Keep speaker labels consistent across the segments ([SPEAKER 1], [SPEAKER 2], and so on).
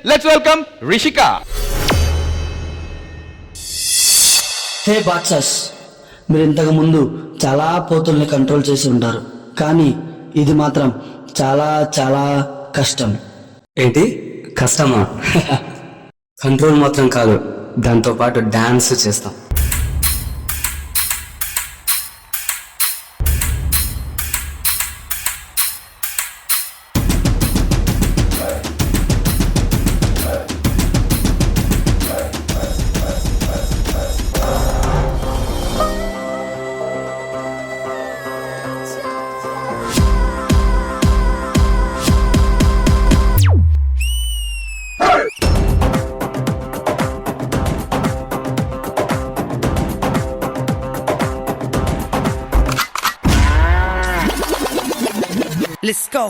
[SPEAKER 1] Let's welcome Rishika.
[SPEAKER 2] Hey బాట్సర్స్, మీరు ఇంతకు ముందు చాలా పోతుల్ని కంట్రోల్ చేసి ఉంటారు, కానీ ఇది మాత్రం చాలా చాలా కష్టం.
[SPEAKER 3] ఏంటి కష్టమా? కంట్రోల్ మాత్రం కాదు, దాంతో పాటు డాన్స్ చేస్తాం.
[SPEAKER 4] Let's go.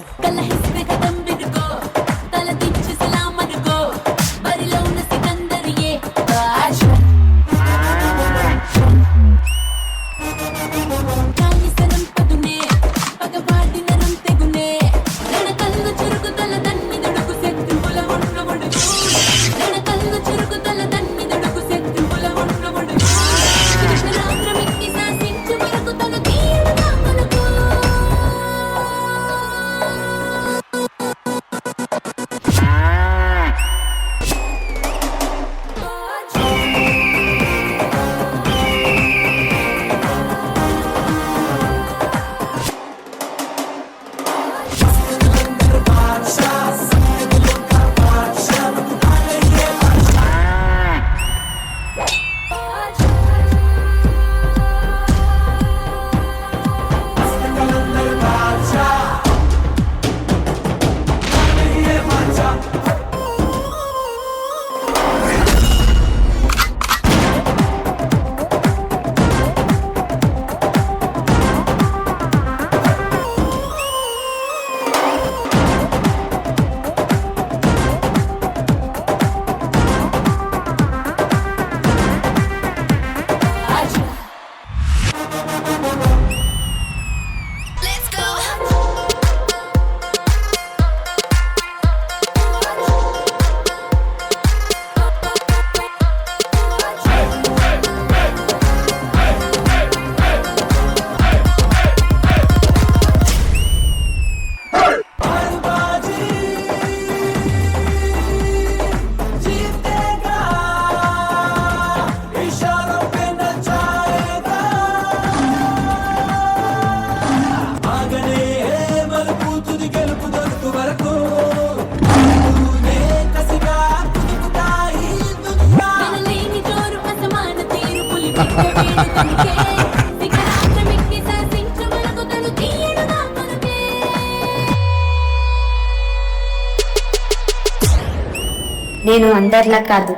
[SPEAKER 5] నేను అందరిలా కాదు,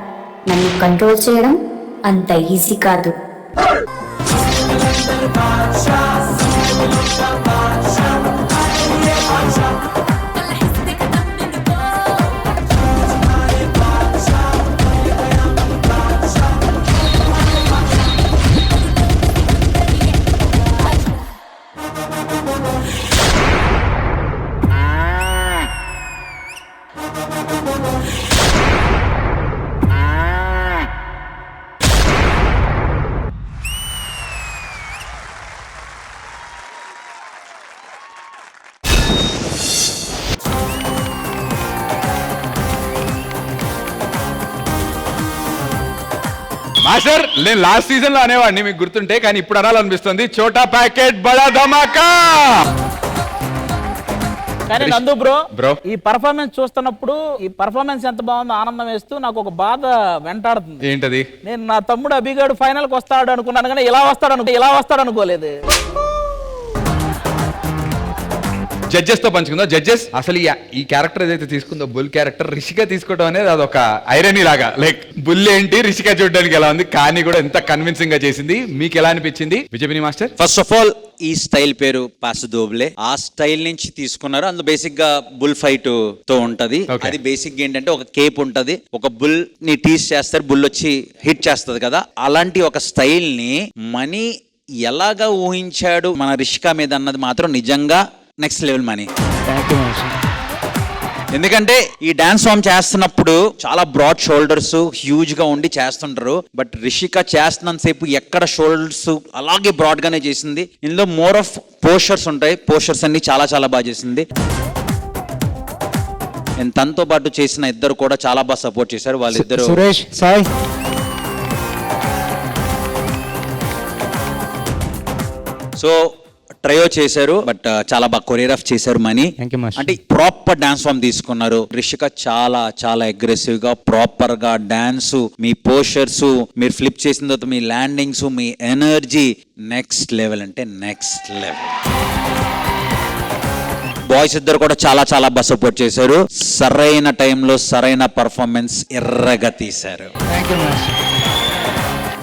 [SPEAKER 5] నన్ను కంట్రోల్ చేయడం అంత ఈజీ కాదు.
[SPEAKER 1] మాస్టర్, నేను లాస్ట్ సీజన్ లో అనేవాడిని మీకు గుర్తుంటే, కానీ ఇప్పుడు అనాలనిపిస్తుంది చోటా ప్యాకెట్ బడా ధమాకా.
[SPEAKER 6] కానీ నందు బ్రో ఈ పర్ఫార్మెన్స్ చూస్తున్నప్పుడు ఈ పర్ఫార్మెన్స్ ఎంత బాగుందో ఆనందం వేస్తూ నాకు ఒక బాధ వెంటాడుతుంది.
[SPEAKER 1] ఏంటది?
[SPEAKER 6] నేను నా తమ్ముడు అభిగాడు ఫైనల్ కి వస్తాడు అనుకున్నాను, కానీ ఇలా వస్తాడు అనుకోలేదు.
[SPEAKER 1] జడ్జెస్ తో పంచుకుందో. జడ్జెస్ అసలు ఈ క్యారెక్టర్ ఏదైతే తీసుకుందో బుల్ క్యారెక్టర్, రిషిక తీసుకోవడం అనేది అదొక ఐరనీ లాగా. లైక్ బుల్ ఏంటి, రిషిక చూడడానికి ఎలా ఉంది, కానీ కూడా ఎంత కన్విన్సింగ్ గా చేసింది. మీకు ఎలా అనిపించింది విజయపిని మాస్టర్?
[SPEAKER 7] ఫస్ట్ ఆఫ్ ఆల్ ఈ స్టైల్ పేరు పాసు దోబ్లే, ఆ స్టైల్ నుంచి తీసుకున్నారు. అందులో బేసిక్ గా బుల్ ఫైట్ తో ఉంటది. అది బేసిక్ ఏంటంటే ఒక కేప్ ఉంటది, ఒక బుల్ ని టీస్ చేస్తారు, బుల్ వచ్చి హిట్ చేస్తది కదా. అలాంటి ఒక స్టైల్ ని మనీ ఎలాగా ఊహించాడు మన రిషిక మీద అన్నది మాత్రం నిజంగా నెక్స్ట్ లెవెల్ మనీ. ఎందుకంటే ఈ డాన్స్ ఫామ్ చేస్తున్నప్పుడు చాలా బ్రాడ్ షోల్డర్స్ హ్యూజ్ గా ఉండి చేస్తుంటారు. బట్ రిషిక చేస్తున్నంత సేపు ఎక్కడ షోల్డర్స్ అలాగే బ్రాడ్ గానే చేసింది. ఇందులో మోర్ ఆఫ్ పోస్చర్స్ ఉంటాయి. పోస్చర్స్ అన్ని చాలా చాలా బాగా చేసింది. నేను తనతో పాటు చేసిన ఇద్దరు కూడా చాలా బాగా సపోర్ట్ చేశారు. వాళ్ళిద్దరు
[SPEAKER 4] సురేష్ సాయి
[SPEAKER 7] సో ట్రయో చేశారు. బట్ చాలా బాగా కొరియోగ్రాఫ్ చేశారు. Money
[SPEAKER 4] Thank you, master.
[SPEAKER 7] అంటే ప్రాపర్ డాన్స్ ఫామ్ తీసుకున్నారు. రిషిక చాలా చాలా అగ్రెసివ్ గా ప్రాపర్ గా డాన్స్, మీ పోస్చర్స్, మీరు ఫ్లిప్ చేసిన తర్వాత మీ ల్యాండింగ్స్, మీ ఎనర్జీ నెక్స్ట్ లెవెల్ అంటే నెక్స్ట్ లెవెల్. బాయ్స్ ఇద్దరు కూడా చాలా చాలా బాగా సపోర్ట్ చేశారు. సరైన టైంలో సరైన పర్ఫార్మెన్స్ ఎర్రగా తీశారు.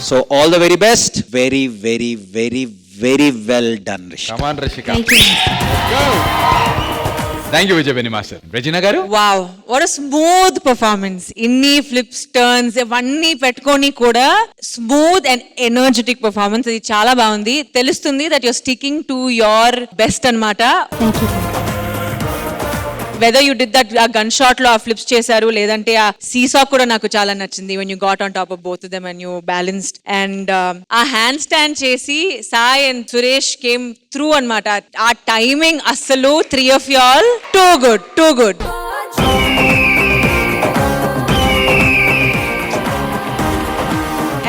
[SPEAKER 7] So all the very best. Very very very very well done Rishika.
[SPEAKER 1] Come on Rishika. Thank you Vijay master. Regina గారు,
[SPEAKER 8] వావ్, వాట్ స్మూత్ పర్ఫార్మెన్స్. ఇన్ని ఫ్లిప్స్, టర్న్స్ ఇవన్నీ పెట్టుకొని కూడా స్మూత్ అండ్ ఎనర్జెటిక్ పర్ఫార్మెన్స్. ఇది చాలా బాగుంది. తెలుస్తుంది that you're sticking to your best అన్నమాట. వెదర్ యూ డిడ్ దట్ ఆ గన్ షాట్ లో ఆ ఫ్లిప్స్ చేశారు, లేదంటే ఆ సీసాక్ కూడా నాకు చాలా నచ్చింది. When you got on top of both them and you balanced. And ఆ హ్యాండ్ స్టాండ్ చేసి Sai and Suresh came through అన్నమాట. ఆ టైమింగ్ అస్సలు 3 of you all too good, too good.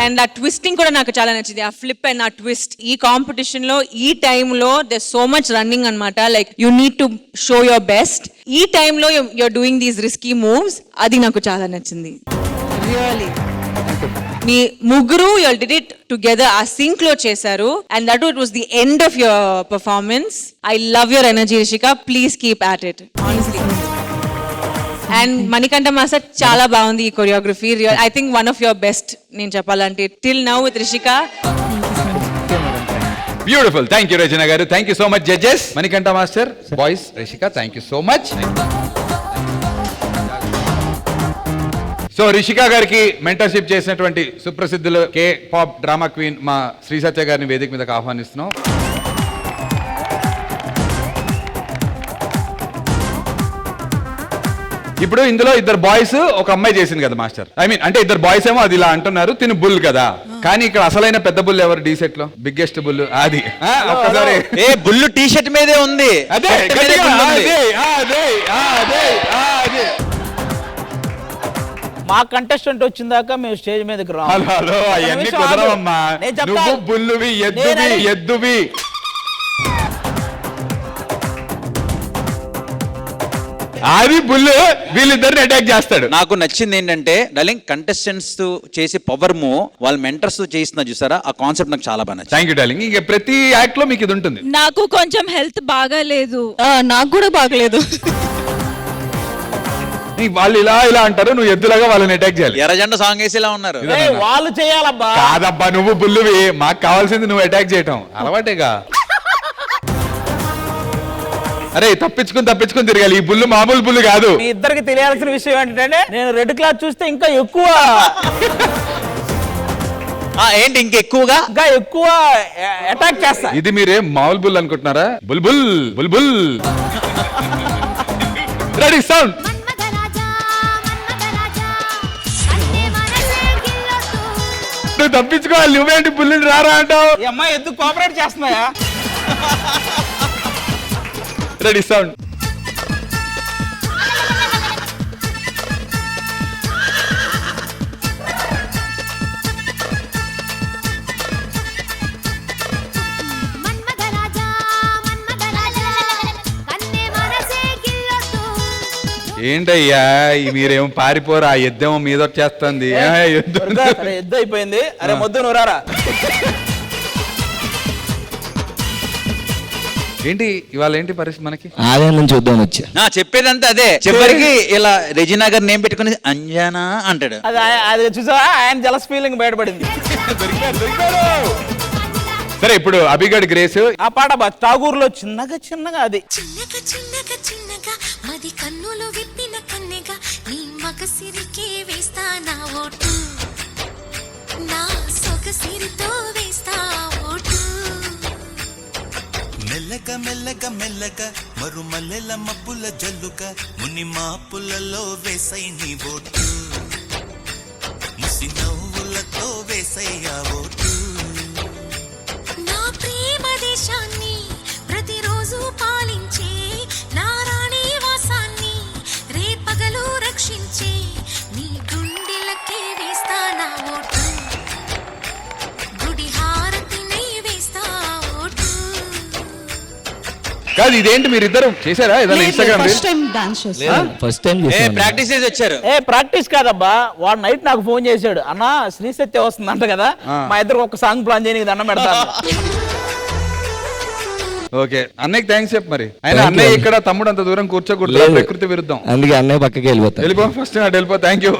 [SPEAKER 8] And ఆ ట్విస్టింగ్ కూడా నాకు చాలా నచ్చింది. ఆ ఫ్లిప్ అండ్ ఆ ట్విస్ట్ ఈ కాంపిటీషన్ లో ఈ టైంలో దే సో మచ్ రన్నింగ్ అన్నమాట. Like you need to show your best. ఈ టైంలో you're doing these risky moves. అది నాకు చాలా నచ్చింది. రియలీ మీ ముగ్గురు యూ డిడ్ ఇట్ టుగెదర్. ఆ సింక్ లో చేశారు. And that it was the end of your performance. I love your energy Rishika. Please keep at it honestly. And Manikantha master చాలా బాగుంది ఈ choreography. I think one of your best నేను చెప్పాలంటే till now with Rishika.
[SPEAKER 1] Beautiful. Thank you Regina గారు. Thank you so much judges. Manikantha master, boys, Rishika, thank you so much. So Rishika గారికి mentorship చేసినటువంటి సుప్రసిద్ధులు K pop drama queen మా శ్రీ సత్య గారిని వేదిక మీదకి ఆహ్వానిస్తున్నాం. ఇప్పుడు ఇందులో ఇద్దరు బాయ్స్, ఒక అమ్మాయి చేసింది కదా మాస్టర్. ఐ మీన్ అంటే ఇద్దరు బాయ్స్ ఏమో అది ఇలా అంటున్నారు, తిను బుల్ కదా. కానీ ఇక్కడ అసలైన పెద్ద బుల్ ఎవరు? డీ సెట్ లో బిగ్గెస్ట్ బుల్ అది. ఒక్కసారి
[SPEAKER 7] ఏ బుల్లు టీ షర్ట్ మీదే ఉంది.
[SPEAKER 1] అదే గట్టిగా, అదే అదే అదే అదే.
[SPEAKER 6] మా కంటెస్టెంట్ వచ్చిన దాకా మేము స్టేజ్ మీదకి రాము.
[SPEAKER 1] హలో హలో, అవన్నీ కుదరవమ్మా. నువ్వు బుల్లువి, ఎద్దువి. అది బుల్లు వీళ్ళిద్దరిని అటాక్ చేస్తాడు.
[SPEAKER 7] నాకు నచ్చింది ఏంటంటే డార్లింగ్, కంటెస్టెంట్స్ తో చేసే పవర్ మూవ్ వాళ్ళ మెంటర్స్ తో చేసిన చూసారా, ఆ కాన్సెప్ట్ నాకు చాలా బాగా నచ్చింది.
[SPEAKER 1] Thank you darling. ఇంకా ప్రతి యాక్ట్ లో మీకు ఇది ఉంటుంది.
[SPEAKER 8] నాకు కొంచెం హెల్త్ బాగాలేదు. నాకు కూడా బాగలేదు.
[SPEAKER 1] వాళ్ళు ఇలా ఇలా అంటారు, నువ్వు ఎద్దులాగా వాళ్ళని అటాక్ చేయాలి.
[SPEAKER 7] ఎర్రజెండ సాంగ్ వేసేలా ఉన్నారు.
[SPEAKER 6] వాళ్ళు చేయాలబ్బా.
[SPEAKER 1] కాదబ్బా, నువ్వు బుల్లువి, మాకు కావాల్సింది నువ్వు అటాక్ చేయటం. అలవాటేగా. అరే తప్పించుకుని తిరగాలి. ఈ బుల్లు మామూలు బుల్లు కాదు.
[SPEAKER 6] మీ ఇద్దరికి తెలియాల్సిన విషయం ఏంటంటే నేను రెడ్ క్లాత్ చూస్తే ఇంకా ఎక్కువ
[SPEAKER 7] ఏంటి ఇంకా ఎక్కువ
[SPEAKER 6] అటాక్ చేస్తా.
[SPEAKER 1] ఇది మీరేం మామూలు బుల్ అనుకుంటున్నారా? బుల్బుల్ బుల్బుల్. Ready sound. నువ్వు తప్పించుకోవాలి. నువ్వేంటి బుల్లుని రారా అంటావు?
[SPEAKER 6] ఈ అమ్మాయి ఎందుకు కోఆపరేట్ చేస్తున్నాయా?
[SPEAKER 1] Ready sound. ఏంటయ్యా మీరేమో పారిపోరా, ఆ ఎద్దేమో మీద వచ్చేస్తుంది.
[SPEAKER 6] ఎద్దు అయిపోయింది. అరే మొద్దు నువ్వు రారా.
[SPEAKER 1] ఏంటి ఇవాళ ఏంటి పరిస్థితి మనకి?
[SPEAKER 4] ఆదాయం చూద్దాం వచ్చా.
[SPEAKER 7] చెప్పేదంతా అదే. చివరికి ఇలా రెజినా గారు నేమ్ పెట్టుకుని అంజనా అంటాడు.
[SPEAKER 6] అది చూసా, ఆయన జలస్ ఫీలింగ్ బయటపడింది.
[SPEAKER 1] సరే ఇప్పుడు అభిగడ్ గ్రేస్
[SPEAKER 6] ఆ పాట ఠాగూర్లో చిన్నగా అది
[SPEAKER 9] చిన్నగా మది కన్నులు విప్పిన కన్నెగా నీ మగసిరికే వేస్తా నా ఓటు, నా సొగసిరితో వేస్తా ఓటు.
[SPEAKER 10] మెల్లగా మెల్లగా మెల్లగా మరుమల్లెల మబ్బుల జల్లుక ముని మాపులలో వేసై నీ ఓటు ముసి నవ్వులతో వేసయ్యా ఓటు
[SPEAKER 9] నా ప్రేమ దేశాన్ని ప్రతిరోజు పాలించే నా రాణి వాసాన్ని రేపగలు రక్షించే నీ గుండెలకే వేస్తా నా ఓటు గుడి హారతినై వేస్తా ఓటు
[SPEAKER 1] కాదు ఇదేంటి మీరిద్దరు చేశారా ఏదైనా ఇన్స్టాగ్రామ్
[SPEAKER 4] ఫస్ట్ టైం
[SPEAKER 7] ప్రాక్టీస్ చేసి వచ్చారు.
[SPEAKER 6] ఏ ప్రాక్టీస్ కాదబ్బా, వాడు నైట్ నాకు ఫోన్ చేశాడు, అన్న శ్రీ సత్య వస్తుంది అంట కదా, మా ఇద్దరు ఒక సాంగ్ ప్లాన్ చేయడానికి దండం పెడతాను.
[SPEAKER 1] ఓకే అన్నయ్యకి థ్యాంక్స్ చెప్పు మరి. ఆయన అన్నయ్య ఇక్కడ తమ్ముడు అంత దూరం కూర్చోకూడదు, ప్రకృతి విరుద్ధం.
[SPEAKER 4] అందుకే అన్నయ్య పక్కకి వెళ్ళిపోతా.
[SPEAKER 1] వెళ్ళిపో ఫస్ట్ వెళ్ళిపో. Thank you.